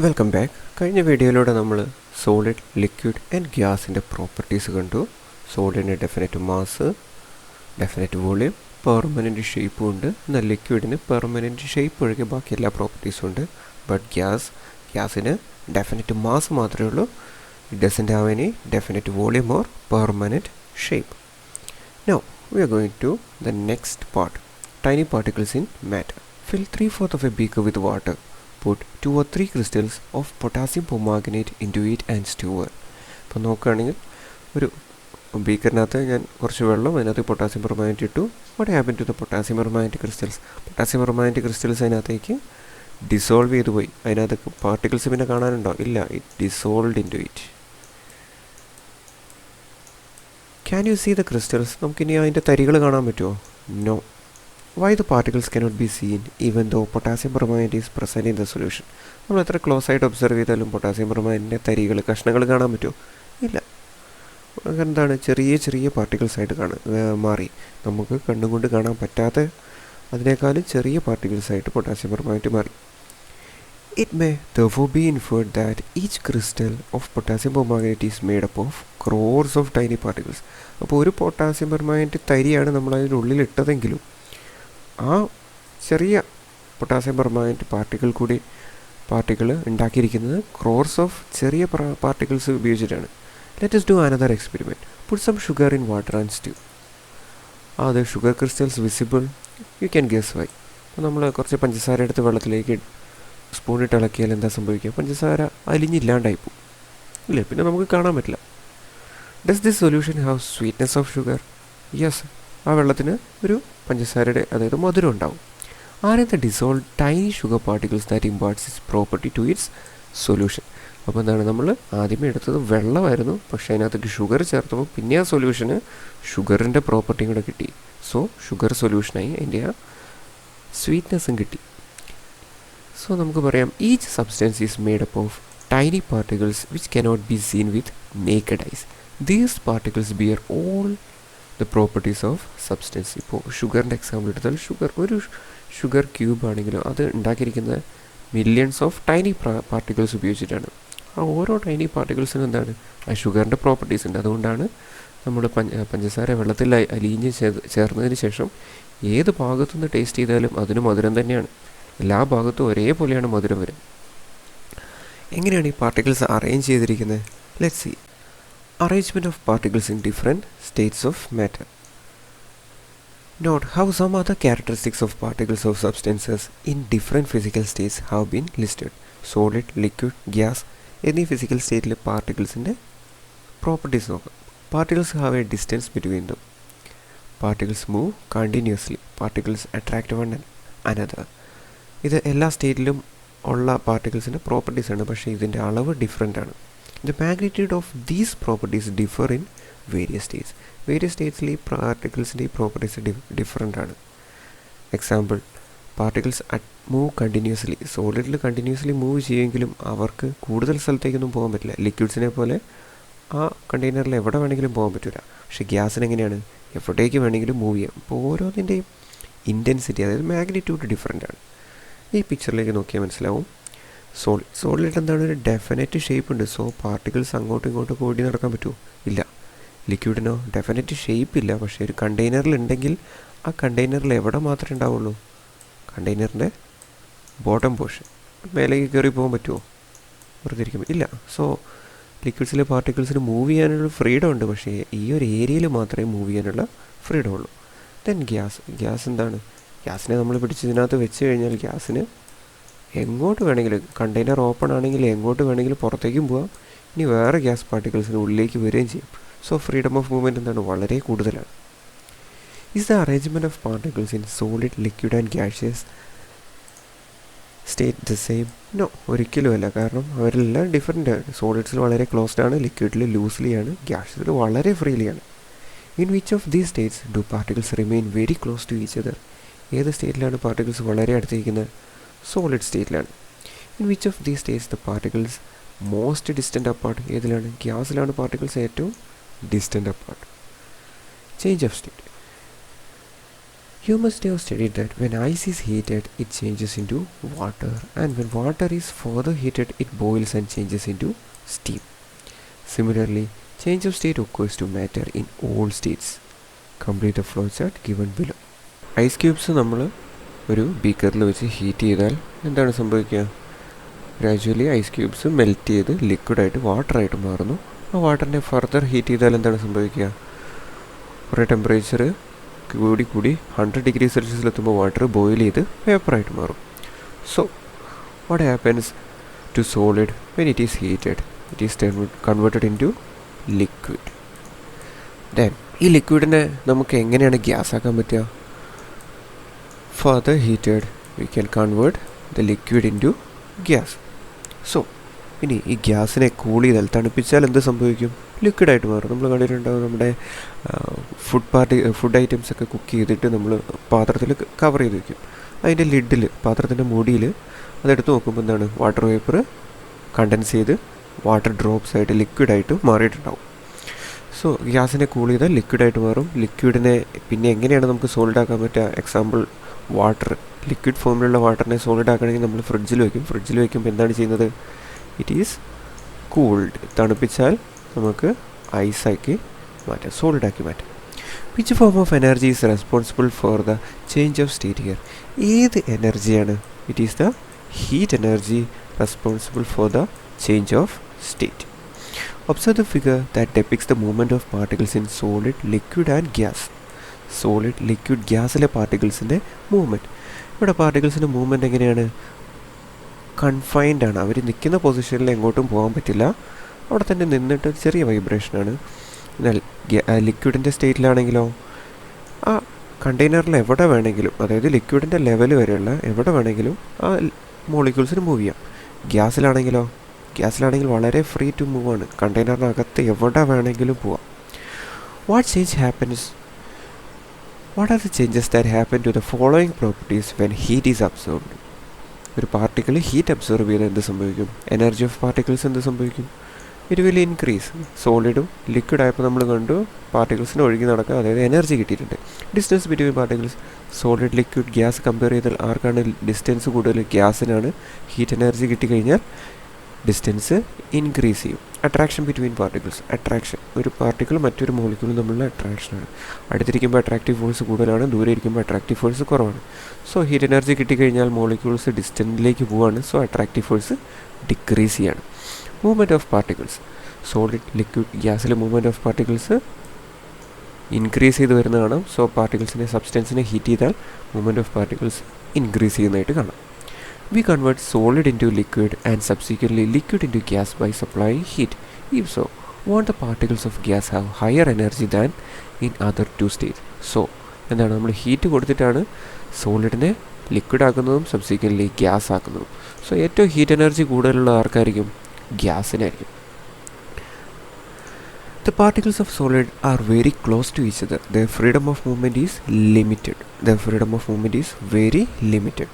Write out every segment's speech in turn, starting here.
Welcome back. കഴിഞ്ഞ വീഡിയോയിലൂടെ നമ്മൾ സോളിഡ്, ലിക്വിഡ് ആൻഡ് ഗ്യാസിൻ്റെ പ്രോപ്പർട്ടീസ് കണ്ടു. സോളിഡിന് definite mass, definite volume, permanent ഷേപ്പും ഉണ്ട്. എന്നാൽ ലിക്വിഡിന് പെർമനൻറ്റ് ഷേപ്പ് ഒഴികെ ബാക്കി എല്ലാ പ്രോപ്പർട്ടീസും ഉണ്ട്. ബട്ട് ഗ്യാസിന് ഡെഫിനറ്റ് മാസ് മാത്രമേ ഉള്ളൂ. It doesn't have any definite volume or permanent shape. Now we are going to the next part, tiny particles in matter. Fill 3/4 of a beaker with water. Put 2 or 3 crystals of potassium permanganate into it and stir. ഇപ്പോൾ നോക്കുകയാണെങ്കിൽ ഒരു ബീക്കറിനകത്ത് ഞാൻ കുറച്ച് വെള്ളം, അതിനകത്ത് potassium permanganate ഇട്ടു. What happen to the potassium permanganate crystals? Potassium permanganate crystals അതിനകത്തേക്ക് dissolve ചെയ്ത് പോയി. അതിനകത്ത് പാർട്ടിക്കിൾസ് പിന്നെ കാണാനുണ്ടോ? ഇല്ല, it dissolved into it. Can you see the crystals? നമുക്കിനി അതിൻ്റെ തരികൾ കാണാൻ പറ്റുമോ? No. Why the particles cannot be seen even though potassium permanganate is present in the solution? നമ്മൾ എത്ര ക്ലോസ് ആയിട്ട് ഒബ്സർവ് ചെയ്താലും പൊട്ടാസ്യം പെർമാംഗനേറ്റിൻ്റെ തരികൾ, കഷ്ണങ്ങൾ കാണാൻ പറ്റുമോ? ഇല്ല. എന്താണ്, ചെറിയ ചെറിയ പാർട്ടിക്കിൾസ് ആയിട്ട് മാറി. നമുക്ക് കണ്ണും കൊണ്ട് കാണാൻ പറ്റാത്ത അതിനേക്കാളും ചെറിയ പാർട്ടിക്കിൾസ് ആയിട്ട് പൊട്ടാസ്യം പെർമാംഗനേറ്റ് മാറി. It may therefore be inferred that each crystal of potassium permanganate is made up of crores of tiny particles. അപ്പോൾ ഒരു പൊട്ടാസ്യം പെർമാംഗനേറ്റ് തരിയാണ് നമ്മൾ അതിനുള്ളിൽ ഇട്ടതെങ്കിലും ആ ചെറിയ പൊട്ടാസ്യം പെർമാംഗനേറ്റ് പാർട്ടിക്കിൾ ഉണ്ടാക്കിയിരിക്കുന്നത് ക്രോർസ് ഓഫ് ചെറിയ പാർട്ടിക്കിൾസ് ഉപയോഗിച്ചിട്ടാണ്. Let us do another experiment. Put some sugar in water and stew. Are the sugar crystals visible? You can guess why. അപ്പോൾ നമ്മൾ കുറച്ച് പഞ്ചസാര എടുത്ത് വെള്ളത്തിലേക്ക് സ്പൂണിട്ട് ഇളക്കിയാൽ എന്താ സംഭവിക്കുക? പഞ്ചസാര അലിഞ്ഞില്ലാണ്ടായിപ്പോവും, ഇല്ലേ? പിന്നെ നമുക്ക് കാണാൻ പറ്റില്ല. Does this solution have sweetness of sugar? Yes. ആ വെള്ളത്തിന് ഒരു പഞ്ചസാരയുടെ, അതായത് മധുരം ഉണ്ടാവും. Are the dissolve tiny sugar particles that imparts its property to its solution? അപ്പോൾ എന്താണ്, നമ്മൾ ആദ്യമേ എടുത്തത് വെള്ളമായിരുന്നു, പക്ഷേ അതിനകത്തേക്ക് ഷുഗർ ചേർത്തപ്പോൾ പിന്നെ ആ സൊല്യൂഷന് ഷുഗറിൻ്റെ പ്രോപ്പർട്ടിയും കൂടെ കിട്ടി. സോ ഷുഗർ സൊല്യൂഷനായി അതിൻ്റെ ആ സ്വീറ്റ്നെസ്സും കിട്ടി. സോ നമുക്ക് പറയാം, each substance is made up of tiny particles which cannot be seen with naked eyes. These particles bear all the properties of substance. ഇപ്പോൾ ഷുഗറിൻ്റെ എക്സാമ്പിൾ എടുത്താൽ, ഒരു ഷുഗർ ക്യൂബ് ആണെങ്കിലും അത് ഉണ്ടാക്കിയിരിക്കുന്ന മില്യൺസ് ഓഫ് ടൈനി പാർട്ടിക്കിൾസ് ഉപയോഗിച്ചിട്ടാണ്. ആ ഓരോ ടൈനി പാർട്ടിക്കിൾസിനും എന്താണ്, ആ ഷുഗറിൻ്റെ പ്രോപ്പർട്ടീസ് ഉണ്ട്. അതുകൊണ്ടാണ് നമ്മൾ പഞ്ചസാര വെള്ളത്തിൽ അലിഞ്ഞ് ചേർന്നതിന് ശേഷം ഏത് ഭാഗത്തുനിന്ന് ടേസ്റ്റ് ചെയ്താലും അതിന് മധുരം തന്നെയാണ്. എല്ലാ ഭാഗത്തും ഒരേപോലെയാണ് മധുരം വരും. എങ്ങനെയാണ് ഈ പാർട്ടിക്കിൾസ് അറേഞ്ച് ചെയ്തിരിക്കുന്നത്? Let's see. Arrangement of particles in different states of matter. Note how some other characteristics of particles of substances in different physical states have been listed. Solid, liquid, gas എന്നീ physical സ്റ്റേറ്റിലെ പാർട്ടിക്കിൾസിൻ്റെ properties നോക്കാം. Particles have a distance between them. Particles move continuously. Particles attract one another. ഇത് എല്ലാ സ്റ്റേറ്റിലും ഉള്ള പാർട്ടിക്കിൾസിൻ്റെ പ്രോപ്പർട്ടീസാണ്, പക്ഷേ ഇതിൻ്റെ അളവ് ഡിഫറെൻ്റ് ആണ്. The magnitude of these properties differ in various states. Various സ്റ്റേറ്റ്സിൽ ഈ പാർട്ടിക്കിൾസിൻ്റെ ഈ പ്രോപ്പർട്ടീസ് ഡിഫറെൻ്റ് ആണ്. Example, particles move continuously. സോളിഡിൽ കണ്ടിന്യൂസ്ലി മൂവ് ചെയ്യുമെങ്കിലും അവർക്ക് കൂടുതൽ സ്ഥലത്തേക്കൊന്നും പോകാൻ പറ്റില്ല. ലിക്വിഡ്സിനെ പോലെ ആ കണ്ടെയ്നറിൽ എവിടെ വേണമെങ്കിലും പോകാൻ പറ്റില്ല. പക്ഷേ ഗ്യാസിന് എങ്ങനെയാണ്, എവിടേക്ക് വേണമെങ്കിലും മൂവ് ചെയ്യാം. അപ്പോൾ ഓരോന്നിൻ്റെയും ഇൻറ്റൻസിറ്റി, അതായത് മാഗ്നിറ്റ്യൂഡ് ഡിഫറെൻ്റ് ആണ്. ഈ പിക്ചറിലേക്ക് നോക്കിയാൽ മനസ്സിലാവും. സോളിഡ് എന്താണ്, ഒരു ഡെഫിനറ്റ് ഷേപ്പ് ഉണ്ട്. സോ പാർട്ടിക്കിൾസ് അങ്ങോട്ടും ഇങ്ങോട്ടും ഓടി നടക്കാൻ പറ്റുമോ? ഇല്ല. ലിക്വിഡിനോ ഡെഫിനറ്റ് ഷേപ്പ് ഇല്ല, പക്ഷേ ഒരു കണ്ടെയ്നറിൽ ഉണ്ടെങ്കിൽ ആ കണ്ടെയ്നറിൽ എവിടെ മാത്രമേ ഉണ്ടാവുള്ളൂ? കണ്ടെയ്നറിൻ്റെ ബോട്ടം പോർഷൻ. മേലേക്ക് കയറി പോകാൻ പറ്റുമോ? വെറുതെ ഇരിക്കും, ഇല്ല. സോ ലിക്വിഡ്സിലെ പാർട്ടിക്കിൾസിന് മൂവ് ചെയ്യാനുള്ള ഫ്രീഡം ഉണ്ട്, പക്ഷേ ഈ ഒരു ഏരിയയിൽ മാത്രമേ മൂവ് ചെയ്യാനുള്ള ഫ്രീഡം ഉള്ളൂ. ദെൻ ഗ്യാസ് എന്താണ്, ഗ്യാസിനെ നമ്മൾ പിടിച്ച് ഇതിനകത്ത് വെച്ച് കഴിഞ്ഞാൽ ഗ്യാസിന് എങ്ങോട്ട് വേണമെങ്കിലും, കണ്ടെയ്നർ ഓപ്പൺ ആണെങ്കിൽ എങ്ങോട്ട് വേണമെങ്കിലും പുറത്തേക്കും പോകാം. ഇനി വേറെ ഗ്യാസ് പാർട്ടിക്കിൾസിന് ഉള്ളിലേക്ക് വരികയും ചെയ്യും. സോ ഫ്രീഡം ഓഫ് മൂവ്മെൻറ്റ് എന്താണ്, വളരെ കൂടുതലാണ്. Is the arrangement of particles in solid, liquid and gaseous state the same? No, ഒരിക്കലുമല്ല. കാരണം അവരെല്ലാം ഡിഫറെൻ്റ് ആണ്. സോളിഡ്സിൽ വളരെ ക്ലോസ്ഡ് ആണ്, ലിക്വിഡിൽ ലൂസ്ലി ആണ്, ഗ്യാഷ്യസിൽ വളരെ ഫ്രീലിയാണ്. In which of these states do particles remain very close to each other? ഏത് സ്റ്റേറ്റിലാണ് പാർട്ടിക്കിൾസ് വളരെ അടുത്തിരിക്കുന്നത്? സോളിഡ് സ്റ്റേറ്റിലാണ്. In which of these states the particles most distant apart? ഏതിലാണ്? ഗ്യാസിലാണ് പാർട്ടിക്കിൾസ് ഏറ്റവും distant apart. Change of state. You must have studied that when ice is heated, it changes into water, and when water is further heated, it boils and changes into steam. Similarly, change of state occurs to matter in all states. Complete the flowchart given below. Ice cubes നമ്മൾ ഒരു ബീക്കറിൽ വെച്ച് heat ചെയ്താൽ എന്താണ് സംഭവിക്കുക? Gradually ice cubes melt ചെയ്ത് ലിക്വിഡായിട്ട് വാട്ടറായിട്ട് മാറുന്നു. ആ വാട്ടറിനെ further heat ചെയ്താൽ എന്താണ് സംഭവിക്കുക? കുറേ ടെമ്പറേച്ചർ കൂടി 100 ഡിഗ്രി സെൽഷ്യസിലെത്തുമ്പോൾ വാട്ടർ ബോയിൽ ചെയ്ത് വേപ്പറായിട്ട് മാറും. So what happens to solid when it is heated? It is converted into liquid. Then ഈ ലിക്വിഡിനെ നമുക്ക് എങ്ങനെയാണ് ഗ്യാസ് ആക്കാൻ പറ്റുക? Further heated, we can convert the liquid into gas. So ഇനി ഈ ഗ്യാസിനെ കൂൾ ചെയ്താൽ, തണുപ്പിച്ചാൽ എന്ത് സംഭവിക്കും? ലിക്വിഡായിട്ട് മാറും. നമ്മൾ കണ്ടിട്ടുണ്ടാവും, നമ്മുടെ ഫുഡ് ഐറ്റംസ് ഒക്കെ കുക്ക് ചെയ്തിട്ട് നമ്മൾ പാത്രത്തിൽ കവർ ചെയ്ത് വയ്ക്കും. അതിൻ്റെ ലിഡിൽ, പാത്രത്തിൻ്റെ മൂടിയിൽ അതെടുത്ത് നോക്കുമ്പോൾ എന്താണ്? വാട്ടർ വേപ്പർ കണ്ടൻസ് ചെയ്ത് വാട്ടർ ഡ്രോപ്സ് ആയിട്ട് ലിക്വിഡായിട്ട് മാറിയിട്ടുണ്ടാവും. സോ ഗ്യാസിനെ കൂൾ ചെയ്താൽ ലിക്വിഡായിട്ട് മാറും. ലിക്വിഡിനെ പിന്നെ എങ്ങനെയാണ് നമുക്ക് സോളിഡ് ആക്കാൻ പറ്റുക? എക്സാമ്പിൾ, വാട്ടർ, ലിക്വിഡ് ഫോമിലുള്ള വാട്ടറിനെ സോളിഡ് ആക്കണമെങ്കിൽ നമ്മൾ ഫ്രിഡ്ജിൽ വയ്ക്കുമ്പോൾ എന്താണ് ചെയ്യുന്നത്? It is cooled. തണുപ്പിച്ചാൽ നമുക്ക് ഐസാക്കി മാറ്റാം, സോളിഡാക്കി മാറ്റാം. Which form of energy is responsible for the change of state here? ഏത് എനർജിയാണ്? It is the heat energy responsible for the change of state. Observe the figure that depicts the movement of particles in solid, liquid and gas. Solid, liquid, ഗ്യാസിലെ പാർട്ടിക്കിൾസിൻ്റെ movement. ഇവിടെ പാർട്ടിക്കിൾസിൻ്റെ movement എങ്ങനെയാണ്? Confined ആണ്. അവർ നിൽക്കുന്ന പൊസിഷനിൽ എങ്ങോട്ടും പോകാൻ പറ്റില്ല, അവിടെ തന്നെ നിന്നിട്ട് ചെറിയ വൈബ്രേഷനാണ്. എന്നാൽ ലിക്വിഡിൻ്റെ സ്റ്റേറ്റിലാണെങ്കിലോ ആ കണ്ടെയ്നറിൽ എവിടെ വേണമെങ്കിലും, അതായത് ലിക്വിഡിൻ്റെ ലെവൽ വരെയുള്ള എവിടെ വേണമെങ്കിലും ആ മോളിക്യൂൾസിന് മൂവ് ചെയ്യാം. ഗ്യാസിലാണെങ്കിൽ വളരെ ഫ്രീ ടു മൂവ് ആണ്. കണ്ടെയ്നറിനകത്ത് എവിടെ വേണമെങ്കിലും പോവാം. What are the changes that happen to the following properties when heat is absorbed? ഒരു പാർട്ടിക്കിൾ ഹീറ്റ് അബ്സോർബ് ചെയ്താൽ എന്ത് സംഭവിക്കും? എനർജി ഓഫ് പാർട്ടിക്കിൾസ് എന്ത് സംഭവിക്കും? It will increase. സോളിഡും ലിക്വിഡ് ആയപ്പോൾ നമ്മൾ കണ്ടു പാർട്ടിക്കിൾസിന് ഒഴുകി നടക്കുക, അതായത് എനർജി കിട്ടിയിട്ടുണ്ട്. Distance between particles, solid, liquid, gas compare ചെയ്താൽ ആർക്കാണ് ഡിസ്റ്റൻസ് കൂടുതൽ? ഗ്യാസിനാണ്. ഹീറ്റ് എനർജി കിട്ടിക്കഴിഞ്ഞാൽ ഡിസ്റ്റൻസ് ഇൻക്രീസ് ചെയ്യും. അട്രാക്ഷൻ ബിറ്റ്വീൻ പാർട്ടിക്കിൾസ്, അട്രാക്ഷൻ, ഒരു പാർട്ടിക്കിൾ മറ്റൊരു മോളിക്യൂളും തമ്മിലുള്ള അട്രാക്ഷനാണ്. അടുത്തിരിക്കുമ്പോൾ അട്രാക്റ്റീവ് ഫോഴ്സ് കൂടുതലാണ്, ദൂരെ ഇരിക്കുമ്പോൾ അട്രാക്റ്റീവ് ഫോഴ്സ് കുറവാണ്. സോ ഹീറ്റ് എനർജി കിട്ടിക്കഴിഞ്ഞാൽ മോളിക്യൂൾസ് ഡിസ്റ്റൻസിലേക്ക് പോവാണ്. സോ അട്രാക്റ്റീവ് ഫോഴ്സ് ഡിക്രീസ് ചെയ്യാണ്. Movement of particles, solid, liquid, ഗ്യാസിലെ മൂവ്മെൻറ്റ് ഓഫ് പാർട്ടിക്കിൾസ് ഇൻക്രീസ് ചെയ്ത് വരുന്നത് കാണാം. സോ പാർട്ടിക്കിൾസിനെ, സബ്സ്റ്റൻസിനെ ഹീറ്റ് ചെയ്താൽ മൂവ്മെൻറ്റ് ഓഫ് പാർട്ടിക്കിൾസ് ഇൻക്രീസ് ചെയ്യുന്നതായിട്ട് കാണാം. We convert solid into liquid and subsequently liquid into gas by supplying heat. If so, won't the particles of gas have higher energy than in other two states? So, എന്താണ്, നമ്മൾ heat കൊടുത്തിട്ടാണ് സോളിഡിനെ liquid ആക്കുന്നതും subsequently gas ആക്കുന്നതും. So ഏറ്റവും heat energy കൂടുതലുള്ള ആർക്കായിരിക്കും? ഗ്യാസിനായിരിക്കും. The particles of solid are very close to each other. Their freedom of movement is very limited.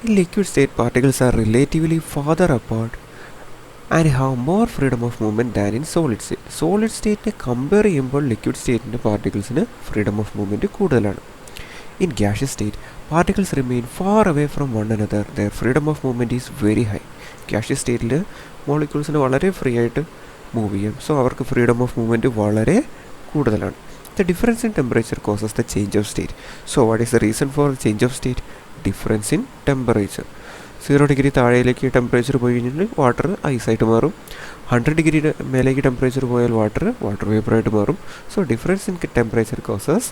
In liquid state, particles are relatively farther apart and have more freedom of movement than in solid state. Solid state compare ചെയ്യുമ്പോൾ liquid സ്റ്റേറ്റിൻ്റെ പാർട്ടിക്കിൾസിന് freedom of movement കൂടുതലാണ്. In gaseous state, particles remain far away from one another. Their freedom of movement is very high. Gaseous സ്റ്റേറ്റിൽ മോളിക്യൂൾസിന് വളരെ free ആയിട്ട് move ചെയ്യും. So അവർക്ക് freedom of movement വളരെ കൂടുതലാണ്. The difference in temperature causes the change of state. So what is the reason for change of state? Difference in temperature. 0 degree താഴേക്ക് temperature പോയി കഴിഞ്ഞാൽ വാട്ടർ ഐസായിട്ട് മാറും. 100 ഡിഗ്രി മേലേക്ക് ടെമ്പറേച്ചർ പോയാൽ വാട്ടർ വേപ്പറായിട്ട് മാറും. So difference in temperature causes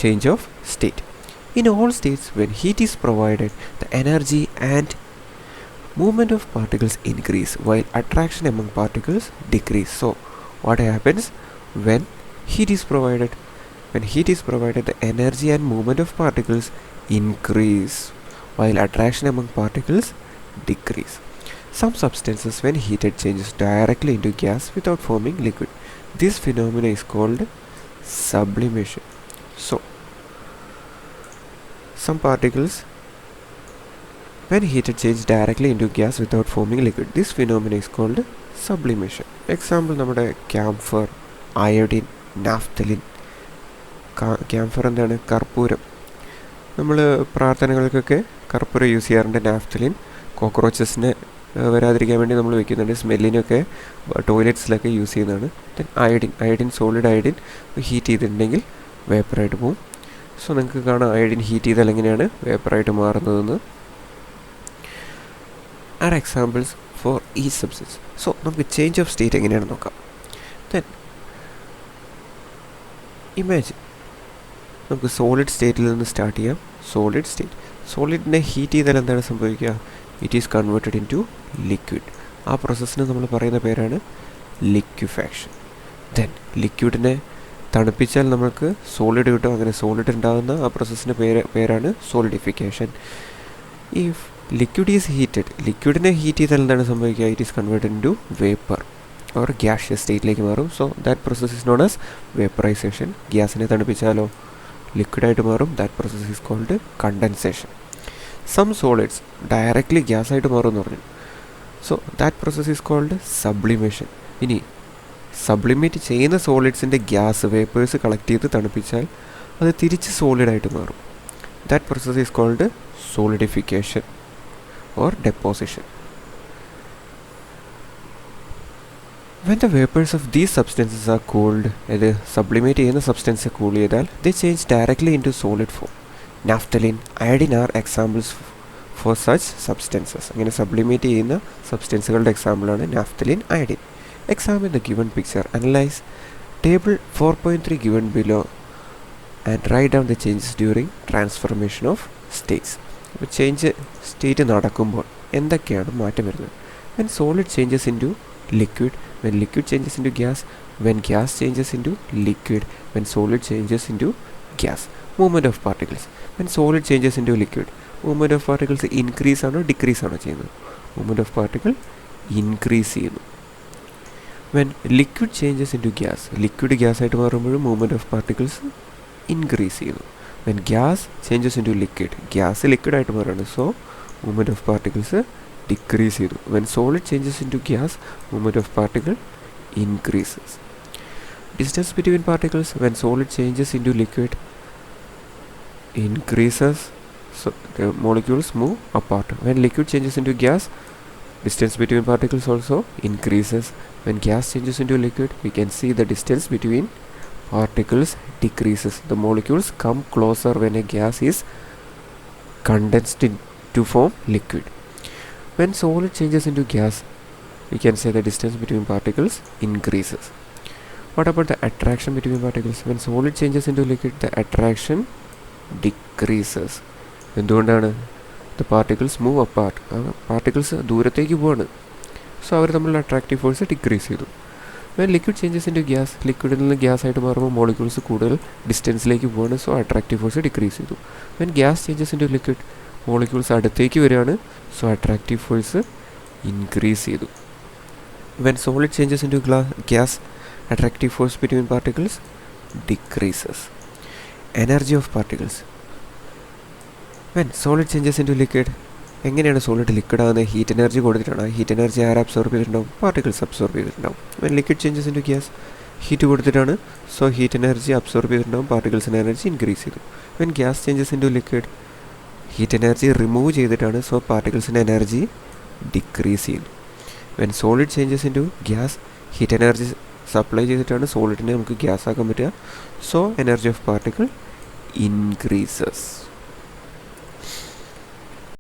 change of state. In all States when heat is provided the energy and movement of particles increase while attraction among particles decrease. So what happens when heat is provided, the energy and movement of particles increase while attraction among particles decrease. Some substances when heated changes directly into gas without forming liquid. This phenomena is called sublimation. So some particles when heated change directly into gas without forming liquid. This phenomena is called sublimation. Example, നമ്മുടെ camphor, iodine, naphthalene camphor എന്താണ്? കർപ്പൂരം. നമ്മൾ പ്രാർത്ഥനകൾക്കൊക്കെ കർപ്പൂരം use ചെയ്യാറുണ്ട്. Naphthalene കോക്രോച്ചസിനെ വരാതിരിക്കാൻ വേണ്ടി നമ്മൾ വെക്കുന്നുണ്ട്. സ്മെല്ലിനൊക്കെ ടോയ്ലറ്റ്സിലൊക്കെ യൂസ് ചെയ്യുന്നതാണ്. Then iodine solid iodine heat ചെയ്തിട്ടുണ്ടെങ്കിൽ വേപ്പറായിട്ട് പോകും. സോ നിങ്ങൾക്ക് കാണാം അയഡിൻ ഹീറ്റ് ചെയ്താൽ എങ്ങനെയാണ് വേപ്പറായിട്ട് മാറുന്നതെന്ന്. ആർ എക്സാമ്പിൾസ് ഫോർ ഈ സബ്സ്റ്റൻസ്. സോ നമുക്ക് ചേഞ്ച് ഓഫ് സ്റ്റേറ്റ് എങ്ങനെയാണെന്ന് നോക്കാം. ദെൻ ഇമാജിൻ നമുക്ക് സോളിഡ് സ്റ്റേറ്റിൽ നിന്ന് സ്റ്റാർട്ട് ചെയ്യാം. സോളിഡ് സ്റ്റേറ്റ്, സോളിഡിനെ ഹീറ്റ് ചെയ്താൽ എന്താണ് സംഭവിക്കുക? It is converted into liquid. ആ പ്രോസസ്സിന് നമ്മൾ പറയുന്ന പേരാണ് ലിക്വിഫാക്ഷൻ. ദെൻ ലിക്വിഡിനെ തണുപ്പിച്ചാൽ നമുക്ക് സോളിഡ് കിട്ടും. അങ്ങനെ സോളിഡ് ഉണ്ടാകുന്ന ആ പ്രോസസ്സിൻ്റെ പേരാണ് സോളിഡിഫിക്കേഷൻ. ഈ ലിക്വിഡ് ഈസ് ഹീറ്റഡ്, ലിക്വിഡിനെ ഹീറ്റ് ചെയ്താൽ എന്താണ് സംഭവിക്കുക? It is converted into vapour or gaseous സ്റ്റേറ്റിലേക്ക് മാറും. So that process is known as vaporisation. ഗ്യാസിനെ തണുപ്പിച്ചാലോ ലിക്വിഡായിട്ട് മാറും. That process is called condensation. Some solids directly ഗ്യാസായിട്ട് മാറുമെന്ന് പറഞ്ഞു. So that process is called sublimation. ഇനി സബ്ലിമേറ്റ് ചെയ്യുന്ന സോളിഡ്സിൻ്റെ ഗ്യാസ് വേപ്പേഴ്സ് കളക്ട് ചെയ്ത് തണുപ്പിച്ചാൽ അത് തിരിച്ച് സോളിഡായിട്ട് മാറും. That process is called solidification or deposition. When the vapors of these substances are cooled, അത് സബ്ലിമേറ്റ് ചെയ്യുന്ന സബ്സ്റ്റൻസ് കൂൾ ചെയ്താൽ they change directly into solid form. Naphthalene, iodine are examples for such substances. അങ്ങനെ സബ്ലിമേറ്റ് ചെയ്യുന്ന സബ്സ്റ്റൻസുകളുടെ എക്സാമ്പിളാണ് naphthalene, iodine. Examine the given picture. Analyze table 4.3 given below and write down the changes during transformation of states. അപ്പോൾ change state നടക്കുമ്പോൾ എന്തൊക്കെയാണ് മാറ്റം വരുന്നത്? When solid changes into liquid, when liquid changes into gas, when gas changes into liquid, when solid changes into gas. Movement of particles. When solid changes into liquid, movement of particles increase ആണോ decrease ആണോ ചെയ്യുന്നത്? movement of particle increase ചെയ്യുന്നു. When liquid changes into gas, liquid gas ആയിട്ട് മാറുമ്പോഴും movement of particles increase ചെയ്യുന്നു. When gas changes into liquid, gas liquid ആയിട്ട് മാറുകയാണ്. So movement of particles decrease ചെയ്തു. When solid changes into gas, movement of particle increases. Distance between particles, when solid changes into liquid, increases. So the molecules move apart. When liquid changes into gas, distance between particles also increases. When gas changes into liquid, we can see the distance between particles decreases. The molecules come closer when a gas is condensed to form liquid. When solid changes into gas, we can say the distance between particles increases. What about the attraction between particles? When solid changes into liquid, the attraction decreases. എന്തുകൊണ്ടാണ്? The particles move apart. Particles ദൂരത്തേക്ക് പോവാണ്. So അവർ തമ്മിലുള്ള attractive force decrease ചെയ്തു. When liquid changes into gas, ലിക്വിഡിൽ നിന്ന് gas ആയിട്ട് മാറുമ്പോൾ molecules കൂടുതൽ ഡിസ്റ്റൻസിലേക്ക് പോവാണ്. സോ അട്രാക്റ്റീവ് ഫോഴ്സ് ഡിക്രീസ് ചെയ്തു. When gas changes into liquid, molecules അടുത്തേക്ക് വരികയാണ്. സോ അട്രാക്റ്റീവ് ഫോഴ്സ് ഇൻക്രീസ് ചെയ്തു. When solid changes into gas, attractive force between particles decreases. Energy of particles. When solid changes into liquid, എങ്ങനെയാണ് solid liquid ആകുന്നത്? Heat energy കൊടുത്തിട്ടാണ്. Heat energy ആര് absorb ചെയ്തിട്ടുണ്ടാവും? Particles absorb ചെയ്തിട്ടുണ്ടാവും. When liquid changes into gas, heat കൊടുത്തിട്ടാണ്. So heat energy absorb ചെയ്തിട്ടുണ്ടാവും. പാർട്ടിക്കിൾസിൻ്റെ energy increase ചെയ്തു. When gas changes into liquid, heat energy remove ചെയ്തിട്ടാണ്. സോ പാർട്ടിക്കിൾസിൻ്റെ എനർജി ഡിക്രീസ് ചെയ്യുന്നു. When solid changes into gas, heat energy supply ചെയ്തിട്ടാണ് സോളിഡിനെ നമുക്ക് gas ആക്കാൻ പറ്റുക. So energy of particle increases.